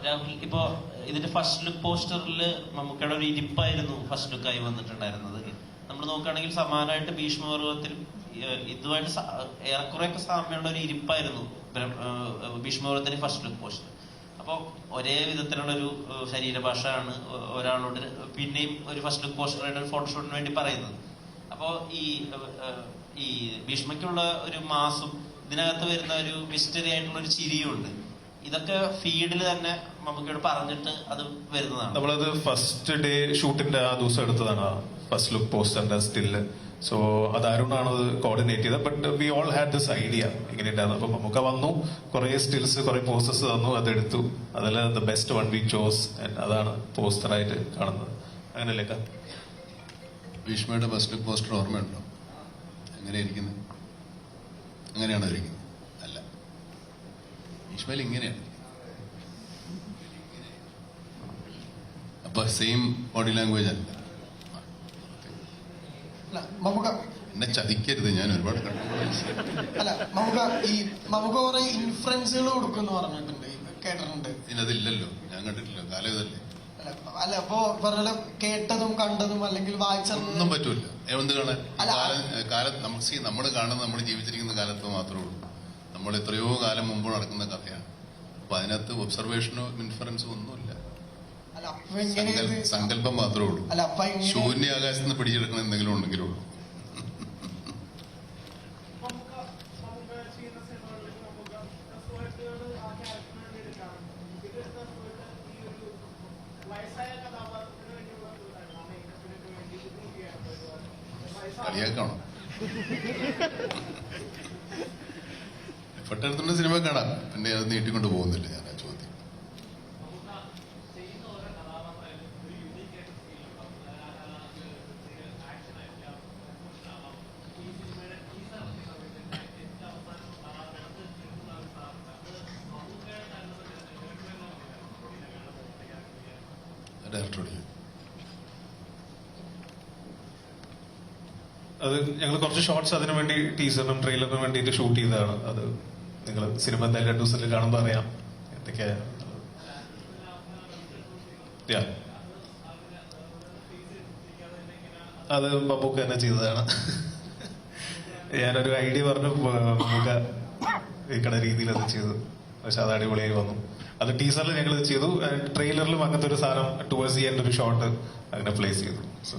രാഹുൽ, ഇപ്പോ ഇതിന്റെ first look പോസ്റ്ററിൽ മമ്മൂക്കയുടെ ഒരു ഇരിപ്പായിരുന്നു ഫസ്റ്റ് ലുക്കായി വന്നിട്ടുണ്ടായിരുന്നത്. നമ്മൾ നോക്കുകയാണെങ്കിൽ സമാനമായിട്ട് ഭീഷ്മപർവത്തിൽ ഇതുമായിട്ട് ഏറെക്കുറെയൊക്കെ സാമ്യമുള്ള ഒരു ഇരിപ്പായിരുന്നു ഭീഷ്മപർവത്തിന്റെ ഫസ്റ്റ് ലുക്ക് പോസ്റ്റർ. അപ്പോൾ ഒരേ വിധത്തിലുള്ള ഒരു ശരീരഭാഷയാണ് ഒരാളോട് പിന്നെയും ഒരു ഫസ്റ്റ് ലുക്ക് പോസ്റ്ററായിട്ട് ഒരു ഫോട്ടോഷൂട്ടിന് വേണ്ടി പറയുന്നത്. അപ്പോ ഈ ഭീഷ്മയ്ക്കുള്ള ഒരു മാസും ഇതിനകത്ത് വരുന്ന ഒരു മിസ്റ്ററി ആയിട്ടുള്ള ഒരു ചിരിയും ഉണ്ട്. ഇതൊക്കെ ഫീഡിൽ തന്നെ നമുക്കിവിടെ പറഞ്ഞിട്ട് അത് വരുന്നതാണ്. നമ്മളത് ഫസ്റ്റ് ഡേ ഷൂട്ടിന്റെ ആ ദിവസം എടുത്തതാണ് ഫസ്റ്റ് ലുക്ക് പോസ്റ്ററിന്റെ സ്റ്റില്. സോ അത് അരുണാണ് അത് കോർഡിനേറ്റ് ചെയ്തത്. But we all had this idea ഇങ്ങനെ ഉണ്ടായിരുന്നു. അപ്പൊ നമുക്ക് വന്നു, കുറെ സ്റ്റിൽസ്, കുറെ പോസ്റ്റേഴ്സ് തന്നു, അതെടുത്തു. അതിൽ the best one we chose, അതാണ് പോസ്റ്ററായിട്ട് കാണുന്നത്. അങ്ങനെയല്ലേ? ഭീഷ്മയുടെ ഫസ്റ്റ് ലുക്ക് പോസ്റ്റർ ഓർമ്മയുണ്ടോ? എങ്ങനെയാ ഇരിക്കുന്നത്? അങ്ങനെയാണോ ഇരിക്കുന്നത്? അല്ല, ഭീഷ്മയിൽ ഇങ്ങനെയാണ്. അപ്പൊ സെയിം ബോഡി ലാംഗ്വേജ് അല്ല. എന്നെ ചതിക്കരുത്, ഞാൻ ഒരുപാട് അല്ല നമുക്ക് കുറെ ഇൻഫ്ലുവൻസുകൾ കൊടുക്കുന്നു പറഞ്ഞിട്ടുണ്ട്, കേട്ടിട്ടുണ്ട്. ഇതിനതില്ലല്ലോ, ഞാൻ കണ്ടിട്ടില്ല. കാലം ഇതല്ലേ. അല്ല, അപ്പൊ പറഞ്ഞ കേട്ടതും കണ്ടതും അല്ലെങ്കിൽ വായിച്ചൊന്നും പറ്റൂല. എന്ത് കാണാൻ? കാലത്ത് നമ്മൾ കാണുന്ന, നമ്മൾ ജീവിച്ചിരിക്കുന്ന കാലത്ത് മാത്രമേ ഉള്ളൂ. നമ്മൾ എത്രയോ കാലം മുമ്പ് നടക്കുന്ന കഥയാണ്. അപ്പൊ അതിനകത്ത് ഒബ്സർവേഷനോ ഇൻഫറൻസോ ഒന്നുമില്ല. സങ്കല്പം മാത്രമേ ഉള്ളൂ. ശൂന്യാകാശത്ത് നിന്ന് പിടിച്ചെടുക്കണം എന്തെങ്കിലും ഉണ്ടെങ്കിലേ ഉള്ളൂ. കളിയാക്കണം. എഫർട്ട് എടുത്തുകൊണ്ട് സിനിമ കാണാം. പിന്നെ അത് നീട്ടിക്കൊണ്ട് പോകുന്നില്ല ഞാൻ ആ ചോദ്യം. ഡയറക്ടറോട് അത് ഞങ്ങൾ കുറച്ച് ഷോർട്സ് അതിനു വേണ്ടി ടീസറിനും ട്രെയിലറിനും വേണ്ടിയിട്ട് ഷൂട്ട് ചെയ്തതാണ്. അത് നിങ്ങൾ സിനിമ എന്തായാലും 2 ദിവസത്തിൽ കാണുമ്പോൾ അറിയാം എന്തൊക്കെയാ. അത് ബബുക്ക് തന്നെ ചെയ്തതാണ്. ഞാനൊരു ഐഡിയ പറഞ്ഞു, ബബുക്ക ഇക്കടെ രീതിയിൽ അത് ചെയ്തു. പക്ഷെ അത് അടിപൊളിയായി വന്നു. അത് ടീസറിൽ ഞങ്ങൾ ചെയ്തു. ട്രെയിലറിലും അങ്ങനത്തെ ഒരു സാധനം ടുവേഴ്സ് ചെയ്യാൻ ഒരു ഷോട്ട് അങ്ങനെ പ്ലേസ് ചെയ്തു. സോ